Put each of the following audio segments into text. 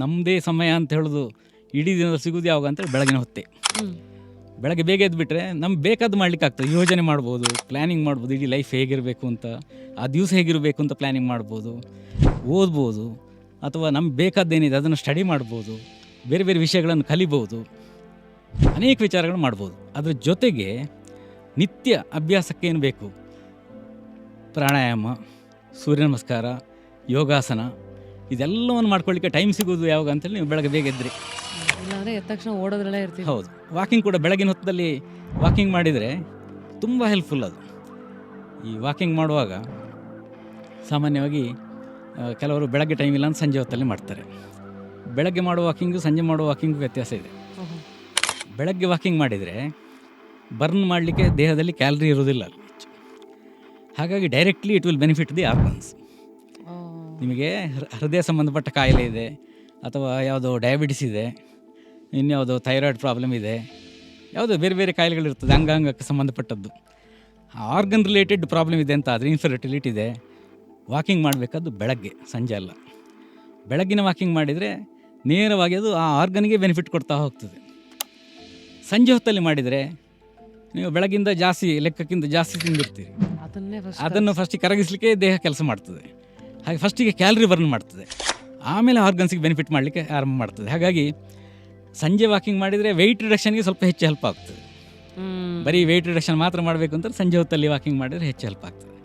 ನಮ್ಮದೇ ಸಮಯ ಅಂತ ಹೇಳೋದು ಇಡೀ ದಿನದಲ್ಲಿ ಸಿಗೋದು ಯಾವಾಗ ಅಂತೇಳಿ ಬೆಳಗಿನ ಹೊತ್ತೆ. ಬೆಳಗ್ಗೆ ಬೇಗ ಎದ್ದುಬಿಟ್ರೆ ನಮ್ಗೆ ಬೇಕಾದ್ದು ಮಾಡ್ಲಿಕ್ಕೆ ಆಗ್ತದೆ. ಯೋಜನೆ ಮಾಡ್ಬೋದು, ಪ್ಲ್ಯಾನಿಂಗ್ ಮಾಡ್ಬೋದು, ಇಡೀ ಲೈಫ್ ಹೇಗಿರಬೇಕು ಅಂತ, ಆ ದಿವಸ ಹೇಗಿರಬೇಕು ಅಂತ ಪ್ಲ್ಯಾನಿಂಗ್ ಮಾಡ್ಬೋದು, ಓದ್ಬೋದು, ಅಥವಾ ನಮ್ಗೆ ಬೇಕಾದ್ದೇನಿದೆ ಅದನ್ನು ಸ್ಟಡಿ ಮಾಡ್ಬೋದು, ಬೇರೆ ಬೇರೆ ವಿಷಯಗಳನ್ನು ಕಲಿಬೋದು, ಅನೇಕ ವಿಚಾರಗಳು ಮಾಡ್ಬೋದು. ಅದ್ರ ಜೊತೆಗೆ ನಿತ್ಯ ಅಭ್ಯಾಸಕ್ಕೇನು ಬೇಕು, ಪ್ರಾಣಾಯಾಮ, ಸೂರ್ಯ ನಮಸ್ಕಾರ, ಯೋಗಾಸನ, ಇದೆಲ್ಲವನ್ನು ಮಾಡ್ಕೊಳ್ಳಿಕ್ಕೆ ಟೈಮ್ ಸಿಗೋದು ಯಾವಾಗ ಅಂತೇಳಿ ನೀವು ಬೆಳಗ್ಗೆ ಬೇಗ ಎದ್ರಿ. ಇಲ್ಲಾಂದರೆ ಎದ್ದ ತಕ್ಷಣ ಓಡೋದ್ರಲ್ಲೇ ಇರ್ತೀವಿ. ಹೌದು. ವಾಕಿಂಗ್ ಕೂಡ ಬೆಳಗಿನ ಹೊತ್ತಲ್ಲಿ ವಾಕಿಂಗ್ ಮಾಡಿದರೆ ತುಂಬ ಹೆಲ್ಪ್ಫುಲ್ ಅದು. ಈ ವಾಕಿಂಗ್ ಮಾಡುವಾಗ ಸಾಮಾನ್ಯವಾಗಿ ಕೆಲವರು ಬೆಳಗ್ಗೆ ಟೈಮ್ ಇಲ್ಲ ಅಂತ ಸಂಜೆ ಹೊತ್ತಲ್ಲಿ ಮಾಡ್ತಾರೆ. ಬೆಳಗ್ಗೆ ಮಾಡುವ ವಾಕಿಂಗು ಸಂಜೆ ಮಾಡುವ ವಾಕಿಂಗು ವ್ಯತ್ಯಾಸ ಇದೆ. ಬೆಳಗ್ಗೆ ವಾಕಿಂಗ್ ಮಾಡಿದರೆ ಬರ್ನ್ ಮಾಡಲಿಕ್ಕೆ ದೇಹದಲ್ಲಿ ಕ್ಯಾಲರಿ ಇರೋದಿಲ್ಲ ಅಲ್ಲಿ ಹೆಚ್ಚು. ಹಾಗಾಗಿ directly it will benefit the organs. ನಿಮಗೆ ಹೃದಯ ಸಂಬಂಧಪಟ್ಟ ಕಾಯಿಲೆ ಇದೆ, ಅಥವಾ ಯಾವುದೋ ಡಯಾಬಿಟಿಸ್ ಇದೆ, ಇನ್ಯಾವುದೋ ಥೈರಾಯ್ಡ್ ಪ್ರಾಬ್ಲಮ್ ಇದೆ, ಯಾವುದೋ ಬೇರೆ ಬೇರೆ ಕಾಯಿಲೆಗಳಿರ್ತದೆ ಅಂಗಾಂಗಕ್ಕೆ ಸಂಬಂಧಪಟ್ಟದ್ದು, ಆರ್ಗನ್ ರಿಲೇಟೆಡ್ ಪ್ರಾಬ್ಲಮ್ ಇದೆ ಅಂತ ಆದರೆ, ಇನ್ಫರ್ಟಿಲಿಟಿ ಇದೆ, ವಾಕಿಂಗ್ ಮಾಡಬೇಕಾದ್ದು ಬೆಳಗ್ಗೆ, ಸಂಜೆ ಅಲ್ಲ. ಬೆಳಗ್ಗಿನ ವಾಕಿಂಗ್ ಮಾಡಿದರೆ ನೇರವಾಗಿ ಅದು ಆ ಆರ್ಗನ್ಗೆ ಬೆನಿಫಿಟ್ ಕೊಡ್ತಾ ಹೋಗ್ತದೆ. ಸಂಜೆ ಹೊತ್ತಲ್ಲಿ ಮಾಡಿದರೆ ನೀವು ಬೆಳಗಿಂದ ಜಾಸ್ತಿ ಲೆಕ್ಕಕ್ಕಿಂತ ಜಾಸ್ತಿ ತಿಂದಿರ್ತೀರಿ, ಅದನ್ನು ಫಸ್ಟಿಗೆ ಕರಗಿಸಲಿಕ್ಕೆ ದೇಹ ಕೆಲಸ ಮಾಡ್ತದೆ. ಹಾಗೆ ಫಸ್ಟಿಗೆ ಕ್ಯಾಲರಿ ಬರ್ನ್ ಮಾಡ್ತದೆ, ಆಮೇಲೆ ಆರ್ಗನ್ಸಿಗೆ ಬೆನಿಫಿಟ್ ಮಾಡಲಿಕ್ಕೆ ಆರಂಭ ಮಾಡ್ತದೆ. ಹಾಗಾಗಿ ಸಂಜೆ ವಾಕಿಂಗ್ ಮಾಡಿದರೆ ವೆಯ್ಟ್ ರಿಡಕ್ಷನ್ಗೆ ಸ್ವಲ್ಪ ಹೆಚ್ಚು ಹೆಲ್ಪ್ ಆಗ್ತದೆ. ಬರೀ ವೆಯ್ಟ್ ರಿಡಕ್ಷನ್ ಮಾತ್ರ ಮಾಡಬೇಕು ಅಂತ ಸಂಜೆ ಹೊತ್ತಲ್ಲಿ ವಾಕಿಂಗ್ ಮಾಡಿದರೆ ಹೆಚ್ಚು ಹೆಲ್ಪ್ ಆಗ್ತದೆ.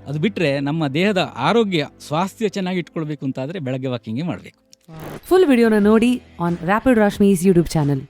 ಅದು ಬಿಟ್ಟರೆ ನಮ್ಮ ದೇಹದ ಆರೋಗ್ಯ ಸ್ವಾಸ್ಥ್ಯ ಚೆನ್ನಾಗಿ ಇಟ್ಕೊಳ್ಬೇಕು ಅಂತಾದರೆ ಬೆಳಗ್ಗೆ ವಾಕಿಂಗೇ ಮಾಡಬೇಕು. ಫುಲ್ ವಿಡಿಯೋನ ನೋಡಿ on rapid Rashmi's YouTube channel.